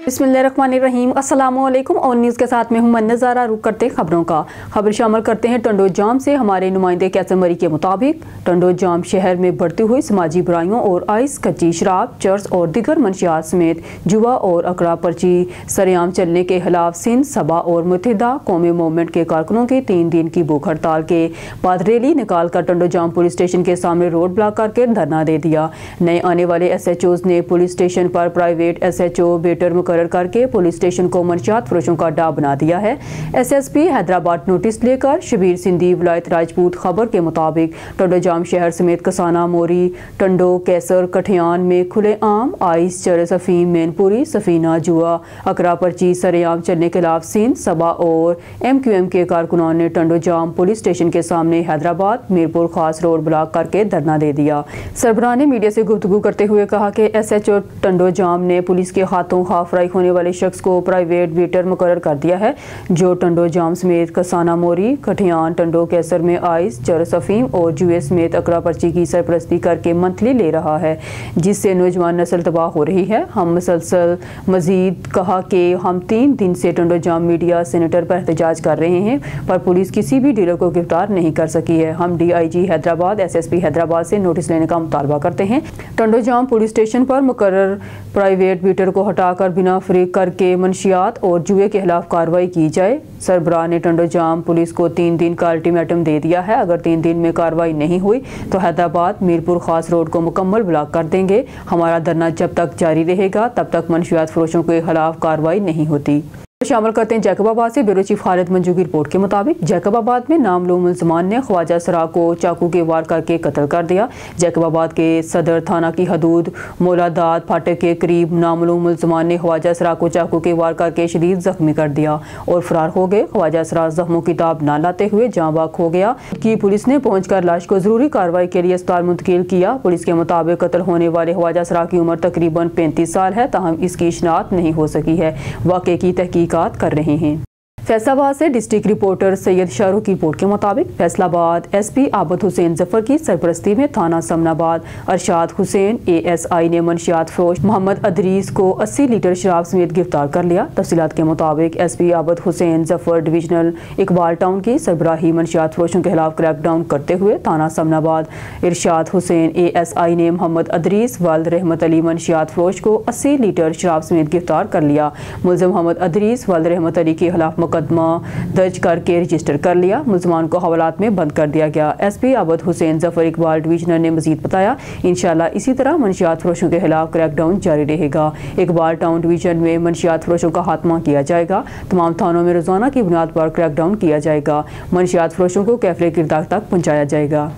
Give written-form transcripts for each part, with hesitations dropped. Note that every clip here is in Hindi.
बिस्मिल्लाहिर्रहमानिर्रहीम। अस्सलामुअलैकुम। और न्यूज़ के साथ में हूं मन नज़ारा। रुक करते हैं खबरों का। खबर शामिल करते हैं टंडो जाम से। हमारे नुमाइंदे कैसर मरी के मुताबिक टंडो जाम शहर में बढ़ती हुई समाजी बुराइयों और आइस, कच्ची शराब, चर्च और दीगर मंशियात समेत जुआ और अकड़ा पर्ची सरेआम चलने के खिलाफ सिंध सभा और मुत्तहिदा कौमी मूवमेंट के कारकुनों की 3 दिन की भूख हड़ताल के बाद रैली निकाल कर टंडो जाम पुलिस स्टेशन के सामने रोड ब्लॉक करके धरना दे दिया। नए आने वाले SHOs ने पुलिस स्टेशन पर प्राइवेट SHO बेटर मुकर्रर करके पुलिस स्टेशन को मंशियात फरोशों का अड्डा बना दिया है। SSP हैदराबाद नोटिस लेकर शबीर सिंधी विलायत राजपूत। खबर के मुताबिक टंडो जाम शहर समेत कसाना, मोरी, टंडो, कैसर, कठियान में खुलेआम आइस, चरस, अफीम, मैनपुरी, सफीना, जुआ, अकरा पर्ची सरेआम चलने के खिलाफ सिंध सभा और MQM के कारकुनों ने टंडो जाम पुलिस स्टेशन के सामने हैदराबाद मीरपुर खास रोड ब्लॉक करके धरना दे दिया। सरबराह ने मीडिया से गुफ्तगू करते हुए कहा कि SHO टंडो जाम ने पुलिस के हाथों हाफराई होने वाले शख्स को प्राइवेट बेटर मुकर्रर कर दिया है, जो टंडो जाम समेत कसाना, मोरी, कठियान, टंडो, कैसर में आइस, चरस, अफीम और जुए समेत अकड़ा पर्ची की सरपरस्ती करके मंथली ले रहा है, जिससे नौजवान नस्ल तबाह हो रही है। हम मुसलसल मजीद कहा कि हम 3 दिन से टंडो जाम मीडिया सेनेटर पर एहतजाज कर रहे हैं, पर पुलिस किसी भी डीलर को गिरफ्तार नहीं कर सकी है। हम DIG हैदराबाद, SSP हैदराबाद से नोटिस लेने का मुतालबा करते हैं। टंडो जाम पुलिस स्टेशन पर मुकर्रर प्राइवेट बीटर को हटाकर बिना फरीक करके मंशियात और जुए के खिलाफ कार्रवाई की जाए। सरबराह ने टंडो जाम पुलिस को 3 दिन का अल्टीमेटम दे दिया है। अगर 3 दिन में कार्रवाई नहीं हुई तो हैदराबाद मीरपुर खास रोड को मुकम्मल ब्लॉक कर देंगे। हमारा धरना जब तक जारी रहेगा तब तक मंशियात फरोशों के खिलाफ कार्रवाई नहीं होती। शामिल करते हैं जैकबाबाद से। ब्यूरो चीफ खालिद मंजू की रिपोर्ट के मुताबिक जैकबाबाद में नामलूम मुल्ज़मान ने ख्वाजा सरा को चाकू के वार करके कत्ल कर दिया। जैकबाबाद के सदर थाना की हदूद मौलादात फाटक के करीब नामलूम मुल्ज़मान ने ख्वाजा सरा को चाकू के वार करके शदीद जख्मी कर दिया और फरार हो गए। ख्वाजा सरा जख्मों की ताब न लाते हुए जाँ बाग हो गया कि पुलिस ने पहुंचकर लाश को जरूरी कार्रवाई के लिए अस्पताल मुंतकिल किया। पुलिस के मुताबिक कत्ल होने वाले ख्वाजा सरा की उम्र तकरीबन 35 साल है, ताहम इसकी शिनाख्त नहीं हो सकी है। वाक़े की तहकीकात कर रहे हैं। फैसलाबाद से डिस्ट्रिक्ट रिपोर्टर सैयद शाहरुख की रिपोर्ट के मुताबिक फैसलाबाद SP आबद हुसैन जफर की सरपरस्ती में थाना समनाबाद अरशाद हुसैन ASI ने मंशियात फरोश मोहम्मद अदरीस को 80 लीटर शराब समेत गिरफ्तार कर लिया। तफसीलात के मुताबिक SP Abid Hussain Zafar divisional Iqbal Town की सरबराही मंशियात फरोशों के खिलाफ क्रैकडाउन करते हुए थाना समनाबाद इरशाद हुसैन ASI ने मोहम्मद अदरीस वालिद रहमत अली मंशियात फरोश को 80 लीटर शराब समेत गिरफ्तार कर लिया। मुलजिम मोहम्मद अदरीस वालिद रहमत अली के खिलाफ मुकदमा दर्ज करके रजिस्टर कर लिया। मुल्ज़मान को हवालात में बंद कर दिया गया। SP आबद हुसैन जफर इकबाल डिवीजनल ने मजीद बताया, इंशाल्लाह इसी तरह मंशियात फरोशों के खिलाफ क्रैकडाउन जारी रहेगा। इकबाल टाउन डिवीजन में मंशियात फरोशों का खात्मा किया जाएगा। तमाम थानों में रोजाना की बुनियाद पर क्रैकडाउन किया जाएगा। मंशियात फरोशों को कैफरे किरदार तक पहुँचाया जाएगा।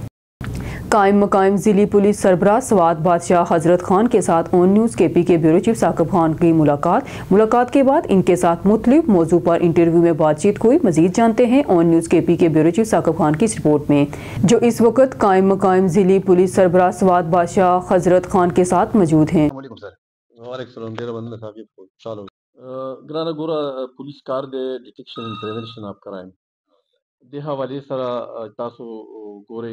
कायम मकाम जिली पुलिस सरबराह सवाद बादशाह हजरत खान के साथ ऑन न्यूज़ KP के ब्यूरो चीफ साकिब खान की मुलाकात के बाद इनके साथ मुख्तलिफ मौजू पर इंटरव्यू में बातचीत हुई। मजीद जानते हैं ऑन न्यूज़ KP के ब्यूरो चीफ साकिब खान की इस रिपोर्ट में, जो इस वक्त कायम मकाम जिली पुलिस सरबराह सवाद बादशाह हजरत खान के साथ मौजूद हैं। ग्राना गोरा पुलिस कार दे detection and prevention of crime दे हवाले सरा तासो गोरे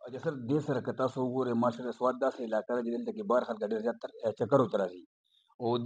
अच्छा सर दे सर कता सो गोरे मास्टर स्वाद दास इलाका रे दिल के बार खल गडर जात चक्कर उतरासी ओ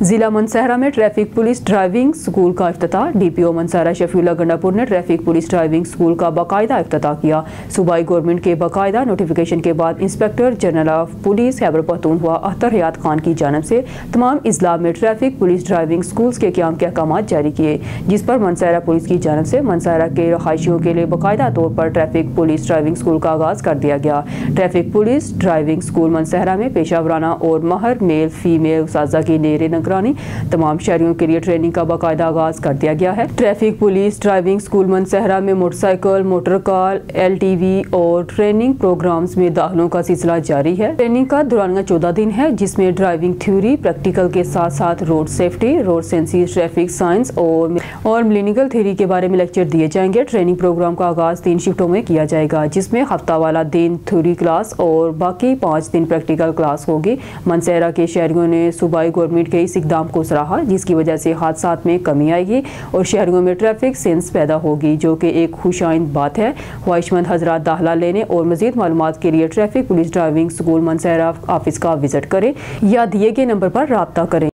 जिला मनसहरा में ट्रैफिक पुलिस ड्राइविंग स्कूल का इफ्तिताह। डीपीओ मनसहरा शफीउल्लाह गंडापुर ने ट्रैफिक पुलिस ड्राइविंग स्कूल का बाकायदा इफ्तिताह किया। सूबाई गवर्नमेंट के बाकायदा नोटिफिकेशन के बाद inspector general of police Khyber Pakhtunkhwa Akhtar Hayat Khan की जानिब से तमाम इजला में ट्रैफिक पुलिस ड्राइविंग स्कूल्स के क़याम के अहकाम जारी किए, जिस पर मनसहरा पुलिस की जानिब से मनसहरा के रहायशियों के लिए बाकायदा तौर पर ट्रैफिक पुलिस ड्राइविंग स्कूल का आगाज़ कर दिया गया। ट्रैफिक पुलिस ड्राइविंग स्कूल मनसहरा में पेशा वराना और महर मेल फीमेल उस्ताज़ा की नेरे निगरानी तमाम शहरियों के लिए ट्रेनिंग का बाकायदा आगाज कर दिया गया है। ट्रैफिक पुलिस ड्राइविंग स्कूल मनसहरा में मोटरसाइकिल, मोटर कार, LTV और ट्रेनिंग प्रोग्राम्स में दाखिलों का सिलसिला जारी है। ट्रेनिंग का दौरानिया 14 दिन है, जिसमें ड्राइविंग थ्योरी, प्रैक्टिकल के साथ साथ road safety, road signs, traffic science और मिलेनिकल थ्योरी के बारे में लेक्चर दिए जाएंगे। ट्रेनिंग प्रोग्राम का आगाज 3 शिफ्टों में किया जाएगा, जिसमें हफ्ता वाला दिन थ्योरी क्लास और बाकी 5 दिन प्रैक्टिकल क्लास होगी। मनसहरा के शहरियों ने सूबाई गवर्नमेंट के इस इकदाम को सराहा, जिसकी वजह से हादसात में कमी आएगी और शहरियों में ट्रैफिक सेंस पैदा होगी, जो कि एक खुशाइंद बात है। ख्वाहिशमंद हजरात दाखिला लेने और मजीद मालूमात के लिए traffic police driving school Mansehra office का विजिट करें या दिए गए नंबर पर राब्ता करें।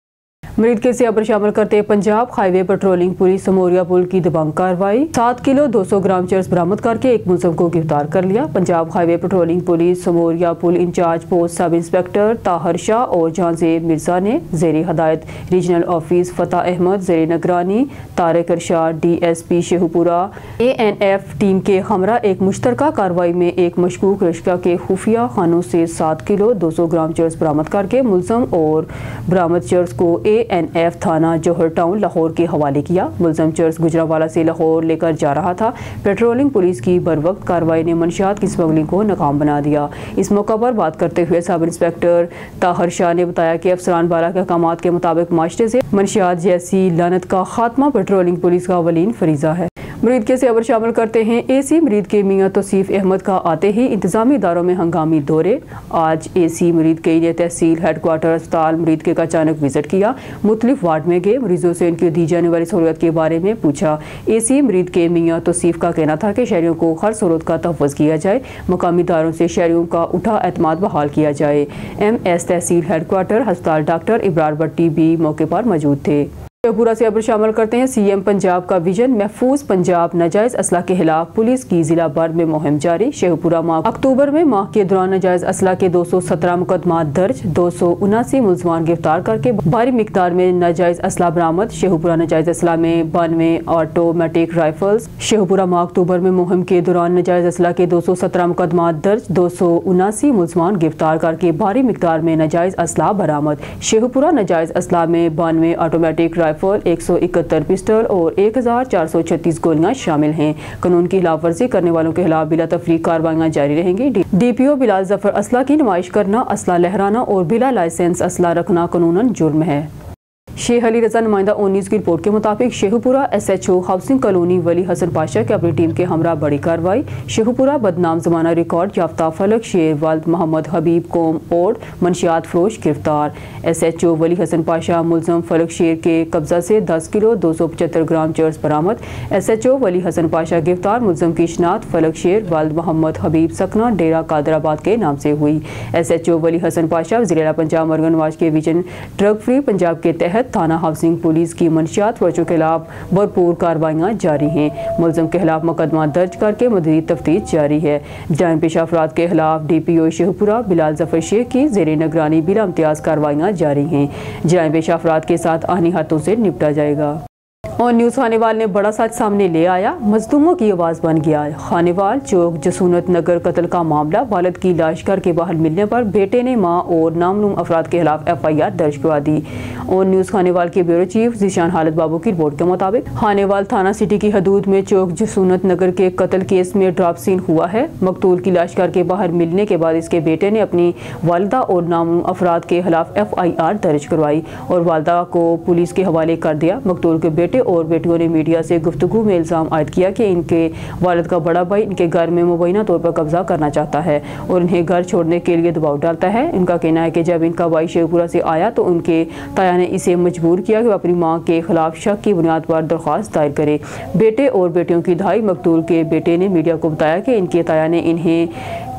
मरीद के से अबर शामिल करते पंजाब हाईवे पेट्रोलिंग पुलिस समोरिया पुल की दबंग कार्रवाई। 7 किलो 200 ग्राम चरस बरामद करके एक मुलजिम को गिरफ्तार कर लिया। पंजाब हाईवे पेट्रोलिंग पुलिस समोरिया पुल incharge post sub inspector Tahir Shah और जहांजेब मिर्जा ने जेरी हदायत रीजनल ऑफिस फतेह अहमद, जेरी निगरानी Tariq Irshad, DSP Sheikhupura, ANF team के हमरा एक मुश्तरका कार्रवाई में एक मशकूक रिश्का के खुफिया खानों से 7 किलो 200 ग्राम चरस बरामद करके मुलजिम और बरामद चरस को ANF थाना जौहर टाउन लाहौर के हवाले किया। मुलजिम चरस गुजरावाला से लाहौर लेकर जा रहा था। पेट्रोलिंग पुलिस की बरवक्त कार्रवाई ने मंशियात की स्मगलिंग को नाकाम बना दिया। इस मौका पर बात करते हुए सब इंस्पेक्टर ताहर शाह ने बताया कि अफसरान बाला के अहकामात के मुताबिक माशरे से मंशियात जैसी लानत का खात्मा पेट्रोलिंग पुलिस का अवलीन फरीजा है। मरीद के से अबर शामिल करते हैं AC मरीद के मियाँ तौसीफ अहमद का आते ही इंतजामी इदारों में हंगामी दौरे। आज AC मरीद के ने तहसील हेडक्वार्टर अस्पताल मरीद के का अचानक विजिट किया। मुख्तलिफ वार्ड में गए, मरीजों से उनकी दी जाने वाली सहूलियत के बारे में पूछा। AC मरीद के मियाँ तौसीफ का कहना था कि शहरियों को हर सहूलत का तहफ़्फ़ुज़ किया जाए, मकामी इदारों से शहरियों का उठा एतमाद बहाल किया जाए। MS तहसील हेडक्वार्टर अस्पताल डॉक्टर इब्रार भट्टी भी मौके पर मौजूद थे। शेखपुरा से अब शामिल करते हैं CM पंजाब का विजन महफूज पंजाब नाजायज असला के खिलाफ पुलिस की जिला भर में मुहिम जारी। शेखपुरा माह अक्टूबर में माह के दौरान नाजायज असला के 217 मुकदमा दर्ज, 279 मुलजमान गिरफ्तार करके भारी मिकदार में नाजायज असला बरामद। शेखपुरा नाजायज असला में 92 ऑटोमेटिक राइफल्स। शेखपुरा माह अक्टूबर में मुहिम के दौरान नाजायज असला के 217 मुकदमा दर्ज, 279 मुलजमान गिरफ्तार करके भारी मिकदार में नाजायज असला बरामद। शेखपुरा नाजायज असला में 92 ऑटोमेटिक 171 पिस्टल और 1436 गोलियां शामिल हैं। कानून की खिलाफवर्जी करने वालों के खिलाफ बिला तफरीक कार्रवाइयां जारी रहेंगी। DPO बिलाल जफर असला की नुमाइश करना, असला लहराना और बिला लाइसेंस असला रखना कानूनन जुर्म है। शेख अली रजा नुमाइंदा ऑन न्यूज़ की रिपोर्ट के मुताबिक शेखपुरा SHO हाउसिंग कॉलोनी वली हसन पाशा की अपनी टीम के हमरा बड़ी कार्रवाई। शेखपुरा बदनाम जमाना रिकॉर्ड याफ्ता फलक शेर वाल्द मोहम्मद हबीब कोम और मंशियात फरोश गिरफ्तार। SHO वली हसन पाशा मुलजम फलक शेर के कब्जा से 10 किलो 275 ग्राम चरस बरामद। SHO वली हसन पाशा गिरफ्तार मुलजम की शनाख्त फलक शेर वाल्द मोहम्मद हबीब सकना डेरा कादराबाद के नाम से हुई। SHO वली हसन पाशा वज़ीर-ए-आला पंजाब मरगन नवाज के विजन ड्रग फ्री पंजाब के तहत थाना हाउसिंग पुलिस की मंशियात फरोशों के खिलाफ भरपूर कार्रवाइयां जारी हैं। मुलजिम के खिलाफ मुकदमा दर्ज करके मज़ीद तफ्तीश जारी है। जराइम पेशा अफराद के खिलाफ DPO शेखपुरा बिलाल जफर शेख की ज़ेरे निगरानी बिला इम्तियाज़ कार्रवाइयां जारी हैं। जराइम पेशा अफराद के साथ आनी हाथों से निपटा जाएगा। और न्यूज़ खानेवाल ने बड़ा सच सामने ले आया, मजलूमों की आवाज़ बन गया। खानेवाल चौक जसूनत नगर कत्ल का मामला, वालिद की लाश घर के बाहर मिलने पर बेटे ने मां और नामलूम अफराद के खिलाफ FIR दर्ज करवा दी। और न्यूज़ खानेवाल के ब्यूरो चीफ जीशान हालत बाबू की रिपोर्ट के मुताबिक खानेवाल थाना सिटी की हदूद में चौक जसूनत नगर के कत्ल केस में ड्रॉप सीन हुआ है। मकतूल की लाश घर के बाहर मिलने के बाद इसके बेटे ने अपनी वालिदा और नामलूम अफराद के खिलाफ FIR दर्ज करवाई और वालिदा को पुलिस के हवाले कर दिया। मकतूल के बेटे और बेटियों ने मीडिया से गुफ्तगू में इल्ज़ाम आयद किया कि इनके वालिद का बड़ा भाई इनके घर में मुबैना तौर पर कब्जा करना चाहता है और इन्हें घर छोड़ने के लिए दबाव डालता है। इनका कहना है कि जब इनका भाई शेखपुरा से आया तो उनके ताया ने इसे मजबूर किया कि वह अपनी मां के खिलाफ शक की बुनियाद पर दरख्वास्त दायर करे। बेटे और बेटियों की दहाई मकतूल के बेटे ने मीडिया को बताया कि इनके ताया ने इन्हें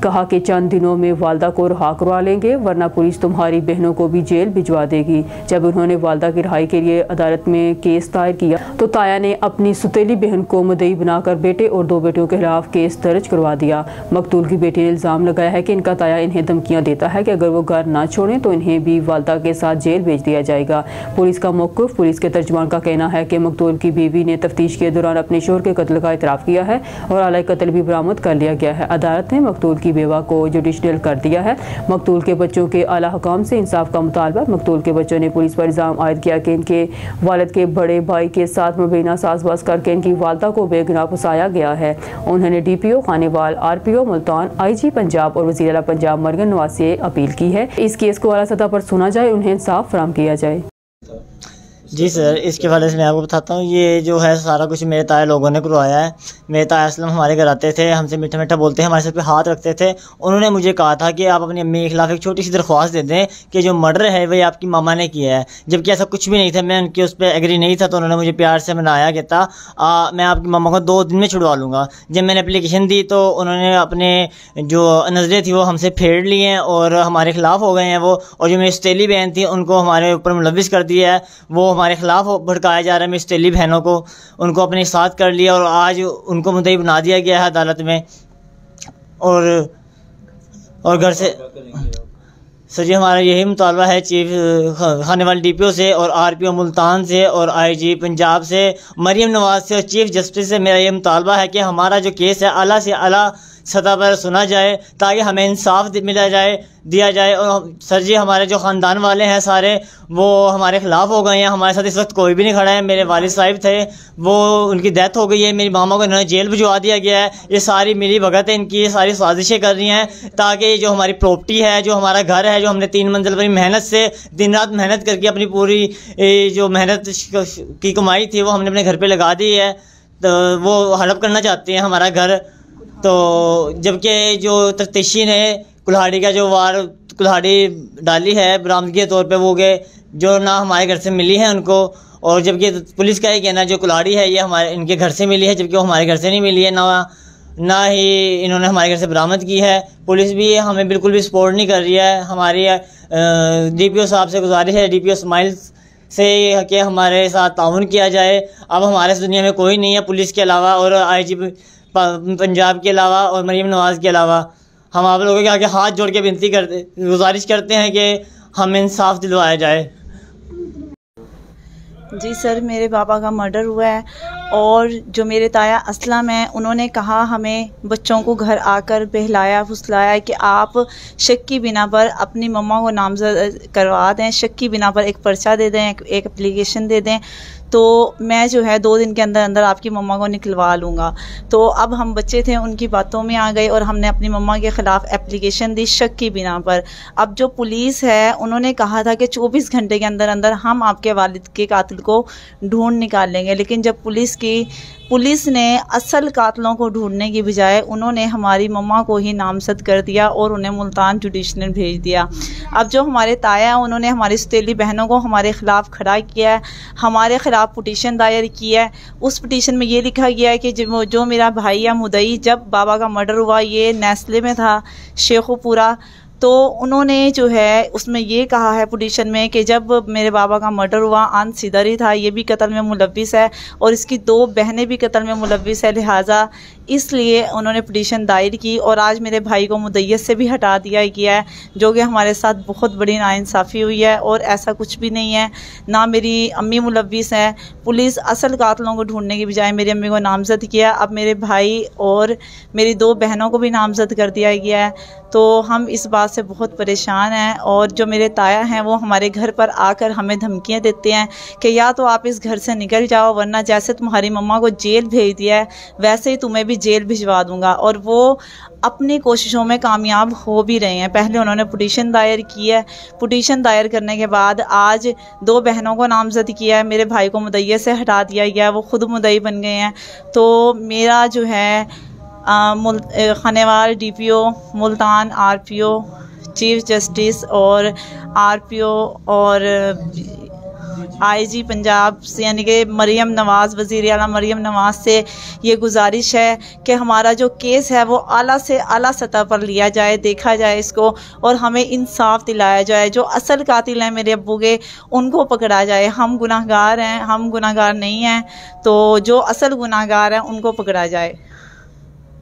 कहा कि चंद दिनों में वालदा को रिहा करवा लेंगे वरना पुलिस तुम्हारी बहनों को भी जेल भिजवा देगी। जब उन्होंने वालदा की रिहाई के लिए अदालत में केस दायर किया तो ताया ने अपनी सुतेली बहन को मुद्दई बनाकर बेटे और 2 बेटों के खिलाफ केस दर्ज करवा दिया। मकतूल की बेटी ने इल्ज़ाम लगाया है कि इनका ताया इन्हें धमकियां देता है कि अगर वो घर ना छोड़ें तो इन्हें भी वालदा के साथ जेल भेज दिया जाएगा। पुलिस का मौक़िफ़। पुलिस के तर्जुमान का कहना है कि मकतूल की बीवी ने तफ्तीश के दौरान अपने शोहर के कत्ल का इतराफ़ किया है और आला कत्ल भी बरामद कर लिया गया है। अदालत ने मकतूल की बेवा को जुडिशनल कर दिया है। मकतूल के बच्चों के आला हुकाम से इंसाफ का मुतालबा। मकतूल के बच्चों ने पुलिस पर इल्ज़ाम आयद किया कि इनके वालिद के बड़े भाई के साथ मुबैना साज़बाज़ करके इनकी वालदा को बेगुनाह फंसाया गया है। उन्होंने DPO Khanewal, RPO Multan, IG Punjab और वज़ीर आला पंजाब मरियम नवाज से अपील की है इस केस को आला सतह पर सुना जाए, उन्हें इंसाफ फराहम किया जाए। जी सर, इसके हवाले से मैं आपको बताता हूँ। ये जो है सारा कुछ मेरे ताया लोगों ने करवाया है। मेरे ताया असलम हमारे घर आते थे, हमसे मीठा मीठा बोलते हैं, हमारे सर पे हाथ रखते थे। उन्होंने मुझे कहा था कि आप अपनी अम्मी के खिलाफ़ एक छोटी सी दरख्वास्त दे दें कि जो मर्डर है वही आपकी मामा ने किया है, जबकि ऐसा कुछ भी नहीं था। मैं उनकी उस पर एग्री नहीं था, तो उन्होंने मुझे प्यार से मनाया कि था मैं आपकी मामा को 2 दिन में छुड़वा लूँगा। जब मैंने एप्लीकेशन दी तो उन्होंने अपने जो नज़रें थी वो हमसे फेर ली हैं और हमारे खिलाफ़ हो गए हैं वो। और जो मेरी सतीली बहन थी उनको हमारे ऊपर मुलविस कर दिया है, वो हमारे खिलाफ़ भड़काया जा रहा है। मेरी सतीली बहनों को उनको अपने साथ कर लिया और आज उनको मुद्दई बना दिया गया है अदालत में। और घर से सर जी हमारा यही मुतालबा है चीफ खानेवाल DPO से और RPO मुल्तान से और IG पंजाब से, मरियम नवाज से और चीफ जस्टिस से मेरा ये मुतालबा है कि हमारा जो केस है आला से आला सतह पर सुना जाए ताकि हमें इंसाफ दिया जाए। और सर जी हमारे जो ख़ानदान वाले हैं सारे वो हमारे ख़िलाफ़ हो गए हैं। हमारे साथ इस वक्त कोई भी नहीं खड़ा है। मेरे वालिद साहिब थे, वो उनकी डेथ हो गई है। मेरी मामा को इन्होंने जेल भिजवा दिया गया है। ये सारी मिली भगत है इनकी, ये सारी साजिशें कर रही हैं ताकि जो हमारी प्रॉपर्टी है, जो हमारा घर है, जो हमने 3 मंजिल पर मेहनत से दिन रात मेहनत करके अपनी पूरी जो मेहनत की कमाई थी वो हमने अपने घर पर लगा दी है, तो वो हड़प करना चाहते हैं हमारा घर। तो जबकि जो तफ्तीशी ने कुल्हाड़ी का जो कुल्हाड़ी डाली है बरामदगी के तौर पे वो गए जो ना हमारे घर से मिली है उनको, और जबकि पुलिस का ही कहना जो कुल्हाड़ी है ये इनके घर से मिली है, जबकि वो हमारे घर से नहीं मिली है, ना ही इन्होंने हमारे घर से बरामद की है। पुलिस भी हमें बिल्कुल भी सपोर्ट नहीं कर रही है। हमारी DPO साहब से गुजारिश है, DPO स्माइल से कि हमारे साथ ताउन किया जाए। अब हमारे इस दुनिया में कोई नहीं है पुलिस के अलावा और IG पंजाब के अलावा और मरियम नवाज़ के अलावा। हम आप लोगों के आगे हाथ जोड़ के गुजारिश करते हैं कि हमें इंसाफ दिलवाया जाए। जी सर, मेरे पापा का मर्डर हुआ है और जो मेरे ताया असलम हैं उन्होंने कहा हमें बच्चों को घर आकर बहलाया फुसलाया कि आप शक की बिना पर अपनी मम्मा को नामजद करवा दें, शक की बिना पर एक पर्चा दे दें, एक एप्लीकेशन दे दें, तो मैं जो है 2 दिन के अंदर अंदर आपकी मम्मा को निकलवा लूँगा। तो अब हम बच्चे थे उनकी बातों में आ गए और हमने अपनी मम्मा के ख़िलाफ़ एप्लीकेशन दी शक की बिना पर। अब जो पुलिस है उन्होंने कहा था कि 24 घंटे के अंदर अंदर हम आपके वालिद के कातिल को ढूंढ निकालेंगे, लेकिन जब पुलिस ने असल कातिलों को ढूंढने की बजाय उन्होंने हमारी मम्मा को ही नामजद कर दिया और उन्हें मुल्तान जुडिशनल भेज दिया। अब जो हमारे ताया हैं उन्होंने हमारी सतीली बहनों को हमारे ख़िलाफ़ खड़ा किया है, हमारे ख़िलाफ़ पिटीशन दायर की है। उस पिटीशन में ये लिखा गया है कि जो मेरा भाई या मुदई जब बाबा का मर्डर हुआ ये नेस्ले में था शेखुपुरा, तो उन्होंने जो है उसमें ये कहा है पिटीशन में कि जब मेरे बाबा का मर्डर हुआ अन सिदर ही था, ये भी कत्ल में मुलव्विस है और इसकी 2 बहनें भी कत्ल में मुलव्विस है, लिहाजा इसलिए उन्होंने पिटीशन दायर की और आज मेरे भाई को मुद्दई से भी हटा दिया गया है, जो कि हमारे साथ बहुत बड़ी नाइंसाफ़ी हुई है। और ऐसा कुछ भी नहीं है, ना मेरी अम्मी मुलव्विस हैं। पुलिस असल कातिलों को ढूंढने की बजाय मेरी अम्मी को नामजद किया, अब मेरे भाई और मेरी 2 बहनों को भी नामजद कर दिया गया है। तो हम इस बात से बहुत परेशान हैं और जो मेरे ताया हैं वो हमारे घर पर आकर हमें धमकियां देते हैं कि या तो आप इस घर से निकल जाओ वरना जैसे तुम्हारी मम्मा को जेल भेज दिया है वैसे ही तुम्हें भी जेल भिजवा दूंगा। और वो अपनी कोशिशों में कामयाब हो भी रहे हैं। पहले उन्होंने पिटीशन दायर की है, पिटीशन दायर करने के बाद आज 2 बहनों को नामजद किया है, मेरे भाई को मुद्दई से हटा दिया गया, वो खुद मुद्दई बन गए हैं। तो मेरा जो है Khanewal DPO Multan, RPO chief justice और RPO और आईजी पंजाब से यानी कि मरियम नवाज़, वज़ीर आला मरियम नवाज़ से ये गुजारिश है कि हमारा जो केस है वो आला से आला सतह पर लिया जाए, देखा जाए इसको और हमें इंसाफ दिलाया जाए। जो असल कातिल हैं मेरे अब्बू के, उनको पकड़ा जाए। हम गुनाहगार हैं, हम गुनाहगार नहीं हैं, तो जो असल गुनाहगार हैं उनको पकड़ा जाए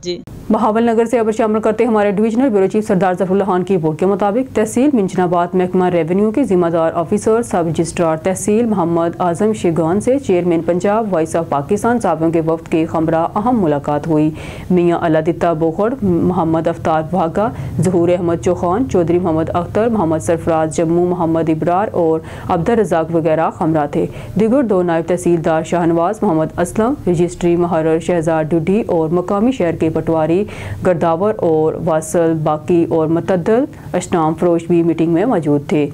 जी। बहावल नगर से अब शामिल करते हमारे डिविजनल ब्यूरो चीफ सरदार ज़फरुल्लाह खान की रिपोर्ट के मुताबिक तहसील मिंचनाबाद महकमा रेवेन्यू के जिम्मेदार ऑफिसर सब रजिस्ट्रार तहसील मोहम्मद आजम शेगान से chairman Punjab voice of Pakistan साहबों के वफ्द की खमरा अहम मुलाकात हुई। मियाँ अलादित्ता बोखड़, मोहम्मद अफ्तार वाघा, ज़हूर अहमद चौहान, चौधरी मोहम्मद अख्तर, मोहम्मद सरफराज जम्मू, मोहम्मद इब्रार और अब्दुल रज़ाक वगैरह खमरा थे। दीगर दो नायब तहसीलदार शाहनवाज मोहम्मद असलम, रजिस्ट्री महारर शहजाद डुडी और मकामी शहर के पटवारी गर्दावर और वासल बाकी और मतअद्दल अशनाम फरोश भी मीटिंग में मौजूद थे।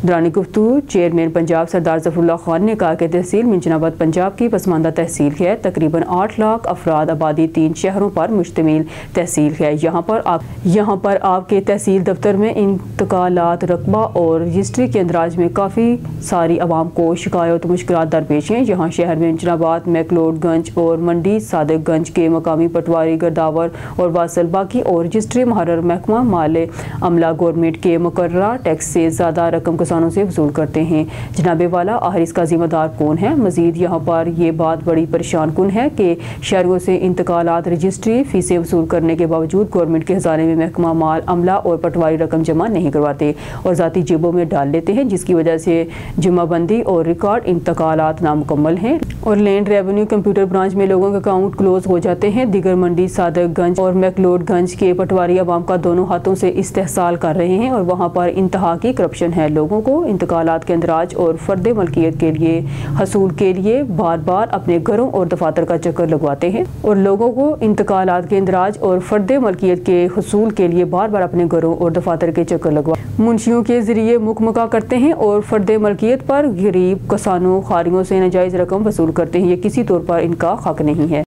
दौरान गुफ्तगू चेयरमैन पंजाब सरदार ज़फरुल्लाह खान ने कहा कि तहसील मिंचनाबाद पंजाब की पसमानदा तहसील है। तकरीबन 8 लाख अफराद आबादी 3 शहरों पर मुश्तमिल तहसील है। यहाँ पर आपके तहसील दफ्तर में इंतकालात, रकबा और रजिस्ट्री के अंदराज में काफ़ी सारी आवाम को शिकायत मुश्किलात दरपेश हैं। यहाँ शहर में मिंचनाबाद, मैकलोडगंज और मंडी सादिकगंज के मकामी पटवारी गर्दावर और वासल बाकी और रजिस्ट्री महारर महकमा माले अमला गवर्नमेंट के मुकर्ररा टैक्स से ज़्यादा रकम किसानों से वसूल करते हैं। जनाबे वाला आखिर इसका जिम्मेदार कौन है? मजीद यहाँ पर यह बात बड़ी परेशान कुन है कि शहरों से इंतकालात, रजिस्ट्री फीसें वसूल करने के बावजूद गवर्नमेंट के खजाने में महकमा माल अमला और पटवारी रकम जमा नहीं करवाते और ज़ाती जेबों में डाल लेते हैं, जिसकी वजह से जमाबंदी और रिकॉर्ड इंतकालात नामुकम्मल हैं और लैंड रेवेन्यू कंप्यूटर ब्रांच में लोगों के अकाउंट क्लोज हो जाते हैं। दिगर मंडी सादिकगंज और मैकलोडगंज के पटवारी आवाम का दोनों हाथों से इस्तेहसाल कर रहे हैं और वहाँ पर इंतहा की करप्शन है। लोगों को इंतकालात के अंदराज और फर्द मलकियत के लिए हसूल के लिए बार बार अपने घरों और दफातर का चक्कर लगवाते हैं और लोगों को इंतकालात के अंदराज और फर्द मलकियत के हसूल के लिए बार बार अपने घरों और दफातर के चक्कर लगवा मुंशियों के जरिए मुकमका करते हैं और फर्द मलकियत पर गरीब किसानों खारियों से नाजायज़ रकम वसूल करते हैं। ये किसी तौर पर इनका हक नहीं है।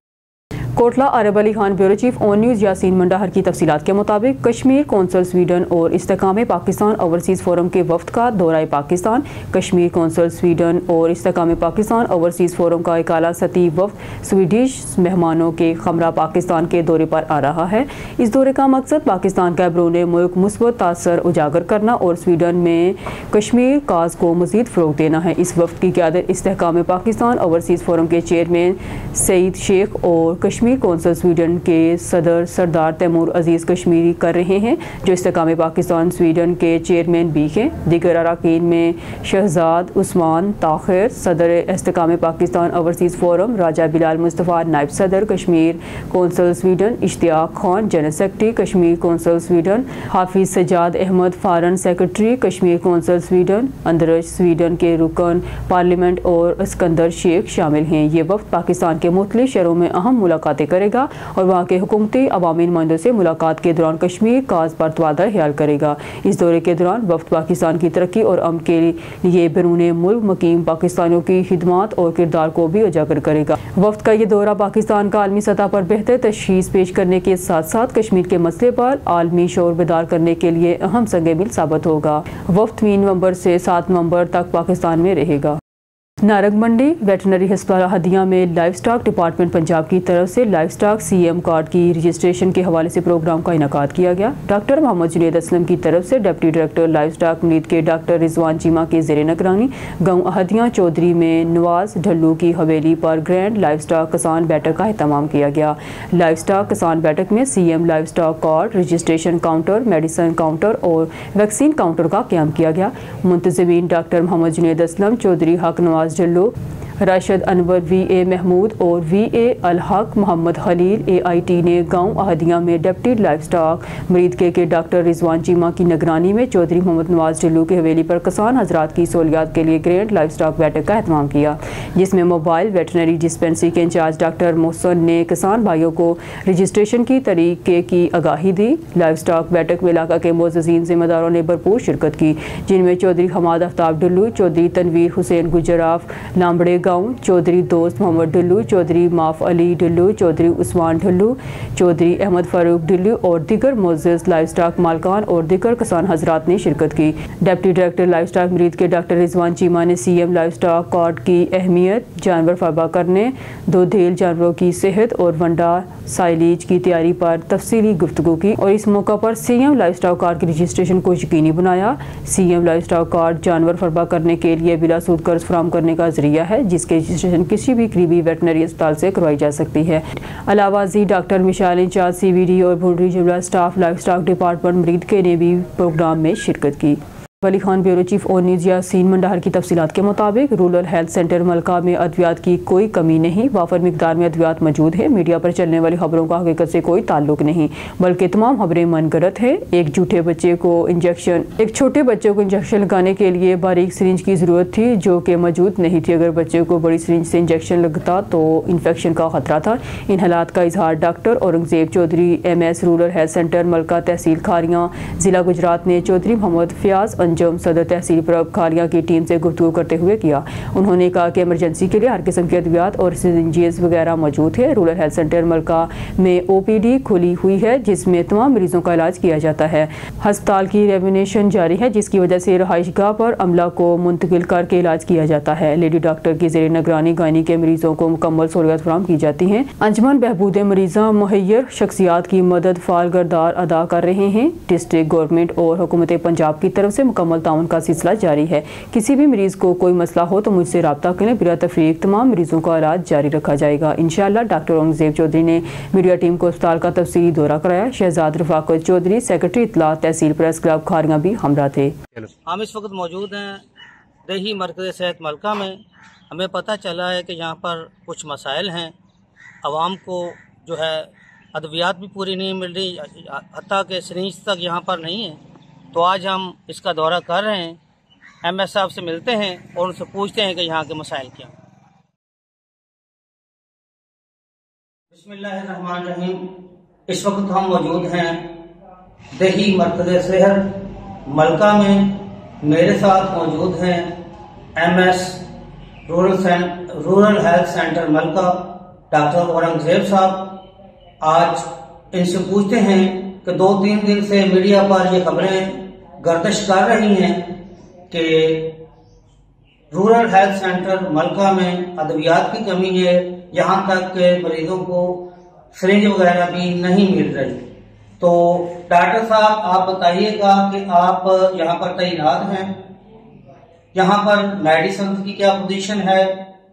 Kotla Arab Ali Khan bureau chief on news Yasin Mandahar की तफसीलात के मुताबिक कश्मीर कौंसल स्वीडन और इस्तेकाम पाकिस्तान ओवरसीज़ फोरम के वफ्द का दौरा पाकिस्तान। कश्मीर कौंसल स्वीडन और इस्तेकाम पाकिस्तान ओवरसीज़ फोरम का एक आला सतही वफ्द स्वीडिश मेहमानों के खमरा पाकिस्तान के दौरे पर आ रहा है। इस दौरे का मकसद पाकिस्तान का बैरून मुल्क मुस्बत तासर उजागर करना और स्वीडन में कश्मीर काज को मज़ीद फ़रोग़ देना है। इस वफ्द की क़यादत इस्तेकाम पाकिस्तान ओवरसीज़ फोरम के चेयरमैन सईद शेख और कश्मीर कौंसल स्वीडन के सदर सरदार तैमूर अजीज़ कश्मीरी कर रहे हैं, जो इस्तेकाम पाकिस्तान स्वीडन के चेयरमैन भी हैं। दीगर अरकान में शहजाद उस्मान ताहिर सदर इस्तेकाम पाकिस्तान ओवरसीज़ फोरम, राजा बिलाल मुस्तफ़ा नायब सदर Kashmir council Sweden, Ishtiaq Khan general secretary Kashmir council Sweden, Hafiz Sajjad Ahmad foreign secretary Kashmir council Sweden, अंदरज स्वीडन के रुकन पार्लियामेंट और सिकंदर शेख शामिल हैं। ये वफ्द पाकिस्तान के मुख्तलिफ शहरों में अहम मुलाकातें करेगा और वहाँ के हुकूमती अवामी नुमाइंदों से मुलाकात के दौरान कश्मीर काज पर तबादला ख्याल करेगा। इस दौरे के दौरान वफ्द पाकिस्तान की तरक्की और अमन के लिए बैरून मुल्क मुकीम पाकिस्तानियों की खिदमात और किरदार को भी उजागर करेगा। वफ्द का ये दौरा पाकिस्तान का आलमी सतह पर बेहतर तशख़ीस पेश करने के साथ साथ कश्मीर के मसले पर आलमी शऊर बेदार करने के लिए अहम संग मील साबित होगा। वफ्द 3 नवंबर से 7 नवंबर तक पाकिस्तान में रहेगा। नारंग मंडी वेटनरी अस्पताल हदिया में लाइफ स्टॉक डिपार्टमेंट पंजाब की तरफ से लाइफ स्टॉक CM कार्ड की रजिस्ट्रेशन के हवाले से प्रोग्राम का इनेकाद किया गया। डॉक्टर मोहम्मद जुनेद असलम की तरफ से डिप्टी डायरेक्टर लाइफ स्टॉक मुनीद के डॉक्टर रिजवान चीमा के ज़ेर निगरानी गाँव हदिया चौधरी में नवाज ढल्लू की हवेली पर ग्रैंड लाइफ स्टॉक किसान बैठक का एहतमाम किया गया। लाइफ स्टॉक किसान बैठक में CM life stock card registration counter, medicine counter और वैक्सीन काउंटर का क़याम किया गया। मुंतज़मीन डॉक्टर मोहम्मद जुनेद असलम, चौधरी हक नवाज ढल्लू, राशिद अनवर, VA महमूद और VA अलहक मोहम्मद खलील AIT ने गांव अहदिया में डिप्टी लाइफ स्टॉक मरीद के डॉक्टर रिजवान चीमा की निगरानी में चौधरी मोहम्मद नवाज ढल्लू की हवेली पर किसान हजरात की सहूलियात के लिए ग्रैंड लाइफ स्टॉक बैठक का एहतमाम किया, जिसमें मोबाइल वेटनरी डिस्पेंसरी के इंचार्ज डॉक्टर मोहसन ने किसान भाइयों को रजिस्ट्रेशन की तरीके की आगाही दी। लाइफ स्टॉक बैठक में इलाका के मोअज़्ज़िज़ीन ज़िम्मेदारों ने भरपूर शिरकत की, जिनमें चौधरी हमाद आफ्ताब ढल्लू, चौधरी तनवीर हुसैन गुजरा, स्टाफ लामबड़े गांव, चौधरी दोस्त मोहम्मद ढुल्लू, चौधरी माफ अली ढुल्लू, चौधरी उस्मान ढुल्लू, चौधरी अहमद फारूक ढुल्लू और दीगर मोअज़्ज़ज़ लाइव स्टॉक मालकान और दीगर किसान हजरात ने शिरकत की। डिप्टी डायरेक्टर लाइव स्टॉक मरीद के डॉक्टर रिजवान चीमा ने सीएम लाइव स्टॉक कार्ड की अहमियत, जानवर फरबा करने, दूधेल जानवरों की सेहत और वंडा साइलेज की तैयारी पर तफसीली गुफ्तगू की और इस मौका पर सीएम लाइव स्टॉक कार्ड के रजिस्ट्रेशन को यकीनी बनाया। सीएम लाइव स्टॉक कार्ड जानवर फरबा करने के लिए बिला सूद कर्ज फराहम करने का जरिया है, जिसके रजिस्ट्रेशन किसी भी करीबी वेटनरी अस्पताल से करवाई जा सकती है। अलावा जी डॉक्टर मिशाल इंचार्ज CVD और भुंडरी जिला स्टाफ लाइव स्टॉक डिपार्टमेंट मरीद के ने भी प्रोग्राम में शिरकत की। Wali Khan bureau chief on news Yasin Mandhar की तफसीलात के मुताबिक रूरल हेल्थ सेंटर मलका में अद्वियात की कोई कमी नहीं, वाफर मिकदार में अद्वियात मौजूद है। मीडिया पर चलने वाली खबरों का हकीकत से कोई ताल्लुक नहीं, बल्कि तमाम खबरें मनगढ़ंत है। एक छोटे बच्चे को इंजेक्शन लगाने के लिए बारीक सिरिंज की ज़रूरत थी, जो कि मौजूद नहीं थी। अगर बच्चे को बड़ी सिरिंज से इंजेक्शन लगता तो इन्फेक्शन का खतरा था। इन हालात का इजहार doctor Aurangzeb Chaudhry MS rural health centre Malka तहसील खारियाँ ज़िला गुजरात ने चौधरी मोहम्मद फयाज अंजम सदर तहसील प्रभ खालिया की टीम से गुफ्तगू करते हुए किया। उन्होंने कहा कि इमरजेंसी के लिए हर किस्म की अद्वियात और सिरिंजेस वगैरह मौजूद है। रूरल हेल्थ सेंटर मलका में OPD खुली हुई है, जिसमें तमाम मरीजों का इलाज किया जाता है। हस्पताल की रेवोनेशन जारी है, जिसकी वजह से रहायशगाह पर अमला को मुंतकिल करके इलाज किया जाता है। लेडी डॉक्टर की ज़ेर निगरानी गायनी के मरीजों को मुकम्मल सहूलियत फराहम की जाती है। अंजमन बहबूद मरीजा मुहैयर शख्सियात की मदद फाल किरदार अदा कर रहे हैं। डिस्ट्रिक्ट गवर्नमेंट और हुकूमत पंजाब की तरफ से मुकम्मल ताउन का सिलसिला जारी है। किसी भी मरीज को कोई मसला हो तो मुझसे रब्ता करें। बिला तफरीक तमाम मरीजों का इलाज जारी रखा जाएगा इंशाअल्लाह। डॉक्टर औरंगजेब चौधरी ने मीडिया टीम को अस्पताल का तफसीली दौरा कराया। शहजाद रफाकत चौधरी सेक्रेटरी इतला तहसील प्रेस क्लब खारियाँ भी हमरा थे। हम इस वक्त मौजूद हैं दही मरकज़ सेहत मलका में। हमें पता चला है कि यहाँ पर कुछ मसाइल हैं, आवाम को जो है अद्वियात भी पूरी नहीं मिल रही, हत्ता के सिरिंज तक यहाँ पर नहीं है। तो आज हम इसका दौरा कर रहे हैं, MS साहब से मिलते हैं और उनसे पूछते हैं कि यहाँ के मसाइल क्या। बिस्मिल्लाहिर्रहमानिर्रहीम। इस वक्त हम मौजूद हैं दही मरकज़ सेहत मलका में। मेरे साथ मौजूद हैं MS रूरल हेल्थ सेंटर मलका डॉक्टर औरंगजेब साहब। आज इनसे पूछते हैं कि 2-3 दिन से मीडिया पर ये खबरें गर्दिश कर रही हैं कि रूरल हेल्थ सेंटर मलका में अद्वियात की कमी है, यहाँ तक के मरीजों को सिरिंज वगैरह भी नहीं मिल रही। तो डॉक्टर साहब आप बताइएगा कि आप यहाँ पर तैनात हैं, यहाँ पर मेडिसिन की क्या पोजीशन है,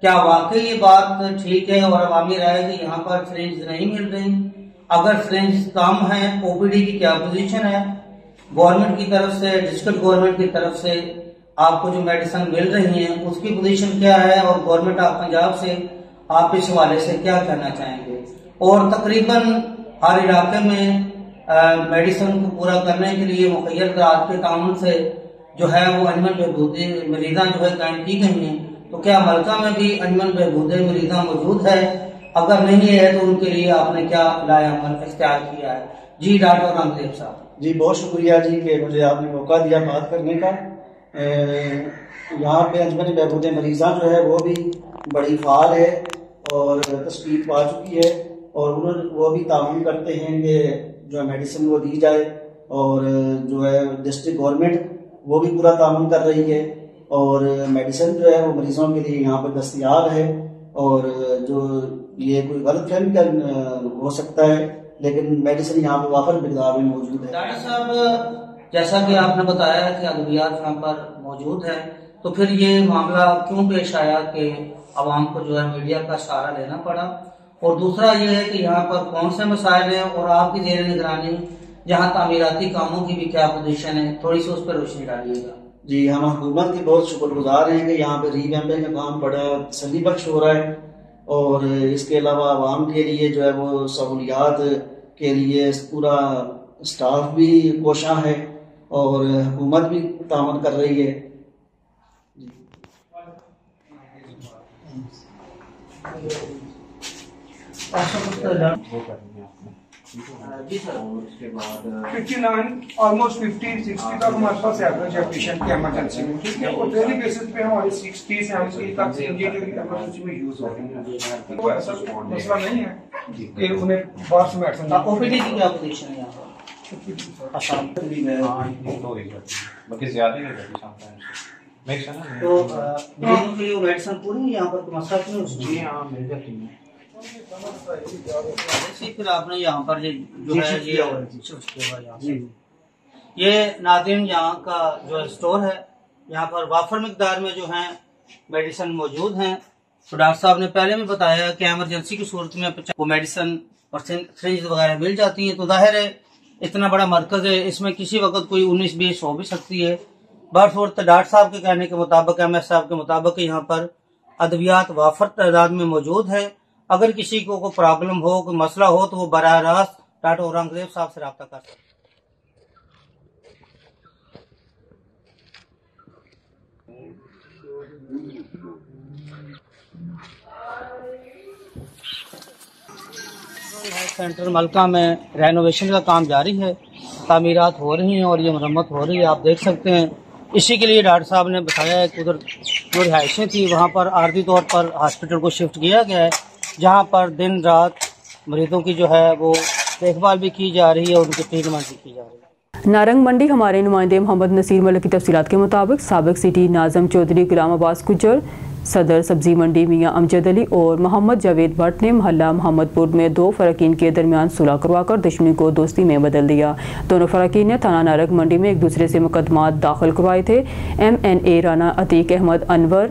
क्या वाकई ये बात ठीक है और अवामी राय कि यहाँ पर सिरिंज नहीं मिल रही? अगर सिरिंज कम है, OPD की क्या पोजीशन है? गवर्नमेंट की तरफ से, डिस्ट्रिक्ट गवर्नमेंट की तरफ से आपको जो मेडिसिन मिल रही है उसकी पोजीशन क्या है और गवर्नमेंट ऑफ पंजाब से आप इस हवाले से क्या कहना चाहेंगे? और तकरीबन हर इलाके में मेडिसिन को पूरा करने के लिए मुखैर करार के ताउन से जो है वो अंजमन बहबूदे मरीजा जो है कायम की गई हैं। तो क्या मलका में भी अंजमन बहबूदे मरीजा मौजूद है? अगर नहीं है तो उनके लिए आपने क्या लाएअमल इख्तियार किया है? जी डॉक्टर औरंगजेब साहब। जी बहुत शुक्रिया जी कि मुझे आपने मौका दिया बात करने का। यहाँ पे अंजमन बहबूदे मरीजा जो है वो भी बड़ी फाल है और तशकील पा चुकी है और वो भी ताउन करते हैं कि जो मेडिसिन वो दी जाए और जो है डिस्ट्रिक्ट गवर्नमेंट वो भी पूरा ताउन कर रही है और मेडिसिन जो है वो मरीजों के लिए यहाँ पर दस्तयाब है। और जो ये कोई गलतफहमी हो सकता है, लेकिन मेडिसिन यहाँ पर वाफर मिकदार में मौजूद है। डॉक्टर साहब जैसा कि आपने बताया कि अद्वियात यहाँ पर मौजूद है, तो फिर ये मामला क्यों पेश आया कि आवाम को जो है मीडिया का सहारा लेना पड़ा? और दूसरा ये है कि यहाँ पर कौन से मसाइल हैं और आपकी जेर निगरानी जहाँ तामीराती कामों की भी क्या पोजीशन है, थोड़ी सी उस पर रोशनी डालिएगा। जी हम हुकूमत के बहुत शुक्रगुजार हैं कि यहाँ पे रीवैम्पिंग का काम बड़ा तसल्ली बख्श हो रहा है और इसके अलावा आवाम के लिए जो है वो सहूलियात के लिए पूरा स्टाफ भी कोशां है और हुकूमत भी तामन कर रही है। जी सर। उसके बाद 59 ऑलमोस्ट 50-60 तक हमारे पास एवरेज है पेशेंट की इमरजेंसी में, ठीक है। और डेली बेसिस पे हमारे 60-70 तक इंजीनियर इमरजेंसी में यूज होते हैं। तो ऐसा मसला नहीं है कि उन्हें बाहर से मेडिसिन। ओपीडी की क्या पोजीशन है यहाँ पर? बाकी ज्यादा नहीं रहती समटाइम्स। तो मरीजों के लिए मेडिसिन पूरी यहाँ पर मसला क्यों? जी हाँ, मिल जाती है। फिर आपने यहाँ पर जो है ये नाज़रीन यहाँ का जो स्टोर है, यहाँ पर वाफर मिकदार में जो है मेडिसिन मौजूद हैं। तो डॉक्टर साहब ने पहले भी बताया कि एमरजेंसी की सूरत में वो मेडिसिन और सिरिंज वगैरह मिल जाती हैं। तो जाहिर है इतना बड़ा मरकज है, इसमें किसी वक्त कोई 19-20 हो भी सकती है। बहरसूरत डॉक्टर साहब के कहने के मुताबिक, MS साहब के मुताबिक यहाँ पर अद्वियात वाफर तादाद में मौजूद है। अगर किसी को कोई प्रॉब्लम हो, कोई मसला हो, तो वो बराह रास्त डॉक्टर औरंगजेब साहब से रब्ता कर सकते हैं। सेंटर मलका में रेनोवेशन का काम जारी है, तामीरात हो रही हैं और ये मरम्मत हो रही है, आप देख सकते हैं। इसी के लिए डॉक्टर साहब ने बताया है कि उधर जो रिहाइशें थी वहाँ पर आर्जी तौर पर हॉस्पिटल को शिफ्ट किया गया है, जहाँ पर दिन रात मरीजों की जो है वो देखभाल भी की जा रही है और उनकी ट्रीटमेंट भी की जा रही है। नारंग मंडी हमारे नुमाइंदे मोहम्मद नसीर मलिक की तफसीलात के मुताबिक साबिक सिटी नाज़म चौधरी, गुलाम अब्बास गुज्जर, सदर सब्जी मंडी मियां अमजद अली और मोहम्मद जावेद भट्ट ने मोहल्ला मोहम्मदपुर में दो फ़रकीन के दरमियान सुलह करवाकर दुश्मनी को दोस्ती में बदल दिया। दोनों फ़रकीन ने थाना नारंग मंडी में एक दूसरे से मुकदमात दाखिल करवाए थे। MNA राना अतीक अहमद अनवर,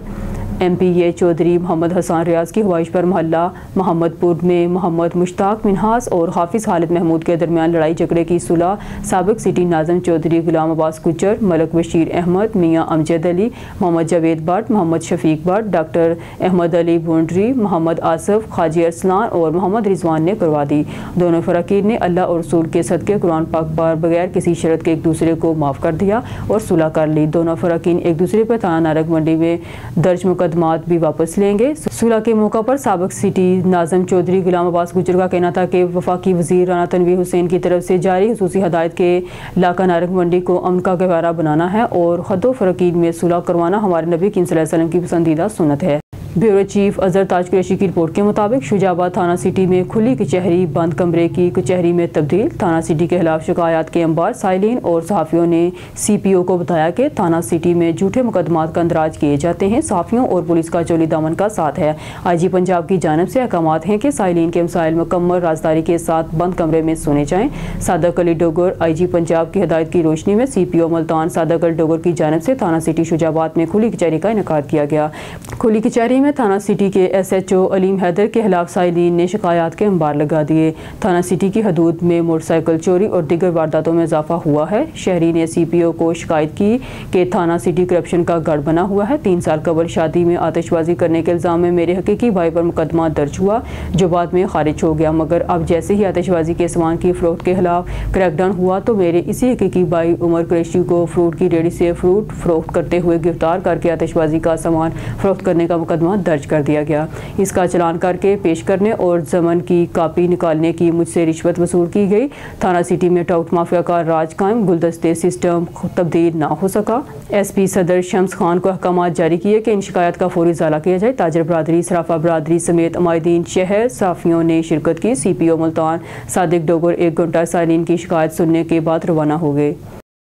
MPA चौधरी मोहम्मद हसन रियाज की ख्वाहिश पर मोहल्ला मोहम्मदपुर में मोहम्मद मुश्ताक मिनहास और हाफिज़ खालिद महमूद के दरमियान लड़ाई झगड़े की सुलह साबिक सिटी नाज़म चौधरी, गुलाम अब्बास गुज्जर, मलक बशीर अहमद, मियां अमजद अली, मोहम्मद जावेद भट्ट, मोहम्मद शफीक भट्ट, डॉक्टर अहमद अली बुंडरी, मोहम्मद आसफ, खाजी अरसलान और मोहम्मद रिजवान ने करवा दी। दोनों फ़रकीन ने अल्लाह और रसूल के सदक़े कुरान पाक पर बगैर किसी शर्त के एक दूसरे को माफ़ कर दिया और सुलह कर ली। दोनों फ़रकीन एक दूसरे पर थाना नारंग मंडी में दर्ज मुकदमात भी वापस लेंगे। सुलह के मौका पर साबिक सिटी नाज़म चौधरी, गुलाम अब्बास गुज्जर का कहना था कि वफाकी वज़ीर राना तनवीर हुसैन की तरफ से जारी खुसूसी हदायत के इलाका नारंग मंडी को अमन का गहवारा बनाना है और हदो फ़रकीन में सुलह करवाना हमारे नबी सल्लल्लाहु अलैहि वसल्लम की पसंदीदा सुन्नत है। ब्यूरो चीफ अजहर ताज कुरैशी की रिपोर्ट के मुताबिक शुजाबाद थाना सिटी में खुली कचहरी बंद कमरे की कचहरी में तब्दील। थाना सिटी के खिलाफ शिकायत के अंबार साइलिन और सहाफ़ियों ने CPO को बताया कि थाना सिटी में झूठे मुकदमात का अंदराज किए जाते हैं। सहाफ़ियों और पुलिस का चोली दामन का साथ है। IG पंजाब की जानब से अहकामात हैं कि साइलिन के मसाइल मुकम्मल राजदारी के साथ बंद कमरे में सुने जाएँ। सादक अली डोगर IG पंजाब की हिदायत की रोशनी में CPO मुल्तान सादक अली डोगर की जानब से थाना सिटी शुजाबाद में खुली कचहरी का इनेकाद किया गया। खुली कचहरी में थाना सिटी के SHO अलीम हैदर के खिलाफ साइलिन ने शिकायत के अंबार लगा दिए। थाना सिटी की हदूद में मोटरसाइकिल चोरी और दीगर वारदातों में इजाफा हुआ है। शहरी ने CPO को शिकायत की कि थाना सिटी करप्शन का गढ़ बना हुआ है। 3 साल कबल शादी में आतिशबाजी करने के इल्ज़ाम में मेरे हकीकी भाई पर मुकदमा दर्ज हुआ, जो बाद में खारिज हो गया, मगर अब जैसे ही आतिशबाजी के सामान की फ़रोख्त के खिलाफ क्रैकडाउन हुआ तो मेरे इसी हकीकी भाई उमर कुरैशी को फ्रूट की रेडी से फ्रूट फरोख्त करते हुए गिरफ्तार करके आतिशबाजी का सामान फरोख्त करने का मुकदमा दर्ज कर दिया गया। इसका चालान करके पेश करने और जमन की कापी निकालने की मुझसे रिश्वत वसूल की गई। थाना सिटी में टाउट माफिया का राज कायम, गुलदस्ते सिस्टम तब्दील ना हो सका। SP सदर शम्स खान को अहकामात जारी किए कि इन शिकायत का फौरी इजाला किया जाए। ताजर बरादरी, सराफा बरादरी समेत अमायदीन शहर साफियों ने शिरकत की। CPO मुल्तान सादिक डोगर 1 घंटा साइलिन की शिकायत सुनने के बाद रवाना हो गए।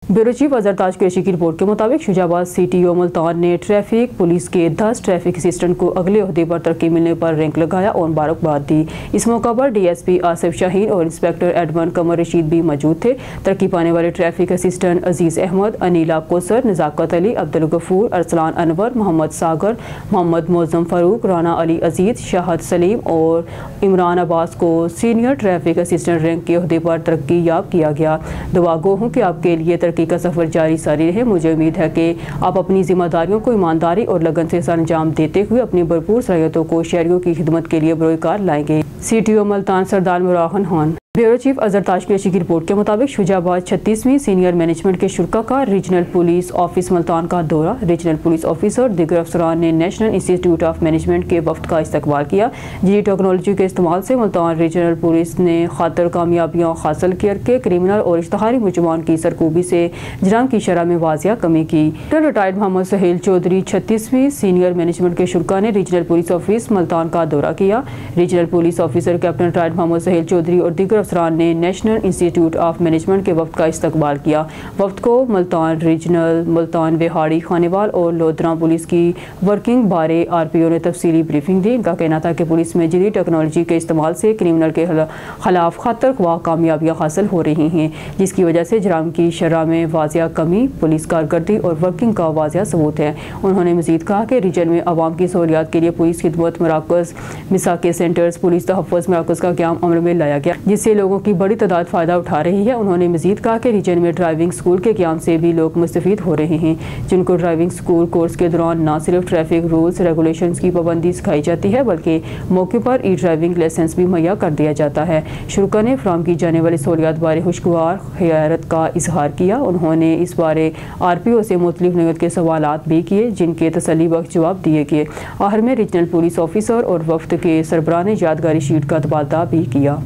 ब्यूरो चीफ अजहर ताज कुरैशी की रिपोर्ट के मुताबिक शुजाबाद CTO मुल्तान ने ट्रैफिक पुलिस के 10 ट्रैफिक असिस्टेंट को अगले ओहदे पर तरक्की मिलने पर रैंक लगाया और मुबारकबाद दी। इस मौका पर DSP आसिफ शाहीन और इंस्पेक्टर एडमन कमर रशीद भी मौजूद थे। तरक्की पाने वाले ट्रैफिक असिस्टेंट अजीज़ अहमद, अनीला कोसर, नज़ाकत अली, अब्दुल गफूर, अरसलान अनवर, मोहम्मद सागर, मोहम्मद मौज़म फारूक, राना अली अजीज, शाहद सलीम और इमरान अब्बास को सीनियर ट्रैफिक असिस्टेंट रैंक के ओहदे पर तरक्की याब किया गया। दुआ गो हूँ कि आपके लिए तरक्की का सफर जारी सारी रहे। मुझे उम्मीद है कि आप अपनी जिम्मेदारियों को ईमानदारी और लगन से अंजाम देते हुए अपनी भरपूर सलाहियतों को शहरियों की खिदमत के लिए बरोकार लाएंगे। CTO मुल्तान सरदार मुराहन खान। ब्यूरो चीफ अजहर ताज कुरैशी की रिपोर्ट के मुताबिक शुजाबाद 36वीं सीनियर मैनेजमेंट के शुरा का रीजनल पुलिस ऑफिस मुल्तान का दौरा। रीजनल पुलिस ऑफिसर दीगर अफसरान ने नेशनल इंस्टीट्यूट ऑफ मैनेजमेंट के वफ्द का इस्तकबाल किया। जी टेक्नोलॉजी के इस्तेमाल से मुल्तान रीजनल पुलिस ने खातर कामयाबियाँ हासिल करके क्रिमिनल और इश्तहारी मुजरमान की सरकूबी से जराम की शरह में वाजिया कमी की। रिटायर्ड मोहम्मद सुहेल चौधरी 36वीं सीनियर मैनेजमेंट के शुरा ने रीजनल पुलिस ऑफिस मुल्तान का दौरा किया। Regional police officer captain retired Mohammad Suhail Chaudhry और दीगर अफसरान ने नेशनल इंस्टीट्यूट ऑफ मैनेजमेंट के वफ्द का इस्तकबाल किया। वफ्द को मुल्तान रीजनल, मुल्तान विहाड़ी, खानेवाल और लोधरा पुलिस की वर्किंग बारे RPO ने तफसीली ब्रीफिंग दी। इनका कहना था कि पुलिस में जदीद टेक्नोलॉजी के इस्तेमाल से क्रिमिनल के खिलाफ खतर ख्वाह कामयाबियाँ हासिल हो रही हैं, जिसकी वजह से जराम की शरह में वाजिया कमी पुलिस कारकर्दगी और वर्किंग का वाजिया सबूत है। उन्होंने मजीद कहा कि रीजन में आवाम की सहूलियात के लिए पुलिस खिदमत मराकज़, मिसाके सेंटर्स, पुलिस तहफ़्फ़ुज़ मराकज़ का क़याम अमल में लाया गया, जिससे लोगों की बड़ी तादाद फ़ायदा उठा रही है। उन्होंने मजीद कहा कि रीजन में ड्राइविंग स्कूल के क़याम से भी लोग मुस्तफ़ीद हो रहे हैं, जिनको ड्राइविंग स्कूल कोर्स के दौरान न सिर्फ ट्रैफिक रूल्स रेगुलेशंस की पाबंदी सिखाई जाती है, बल्कि मौके पर ड्राइविंग लाइसेंस भी मुहैया कर दिया जाता है। शुरा ने फ्राहम की जाने वाली सहूलियात बारे खुशगवार खैरत का इजहार किया। उन्होंने इस बारे RPO से मुख्तलिफ नौयत के सवालात भी किए, जिनके तसल्ली बख्श जवाब दिए गए। आखिर में रीजनल पुलिस ऑफिसर और वफ्द के सरबराह ने यादगारी शीट का तबादला भी किया।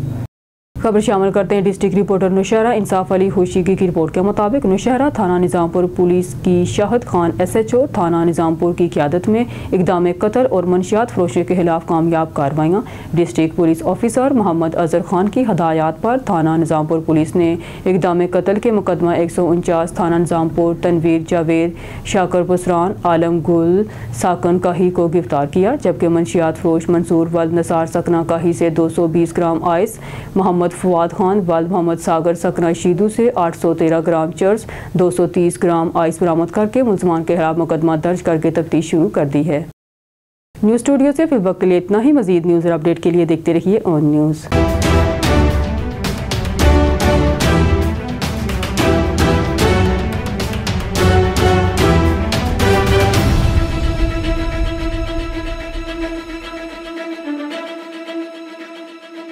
खबर शामिल करते हैं डिस्ट्रिक्ट रिपोर्टर नौशहरा इंसाफ अली खुशीगी की रिपोर्ट के मुताबिक नौशहरा थाना निज़ामपुर पुलिस की शाहिद खान SHO थाना निज़ामपुर की क़यादत में इक़दाम कत्ल और मनशियात फरोशी के खिलाफ कामयाब कार्रवाइयाँ। District police officer Mohammad Azhar Khan की हदायत पर थाना निज़ामपुर पुलिस ने इक़दाम कत्ल के मुकदमा 149 थाना निज़ामपुर तनवीर जावेद, शाकर पुसरान, आलम गुल साकन काही को गिरफ्तार किया, जबकि मनशियात फरोश मंसूर वल्द नसार सकना काही से 220 ग्राम आइस, मोहम्मद फवाद खान वल्द मोहम्मद सागर सकना शीदू से 813 ग्राम चर्स, 230 ग्राम आइस बरामद करके मुलजमान के खिलाफ मुकदमा दर्ज करके तफ्तीश शुरू कर दी है। न्यूज़ स्टूडियो से फिल वक्त के लिए इतना ही। मजीद न्यूज़ और अपडेट के लिए देखते रहिए ऑन न्यूज़।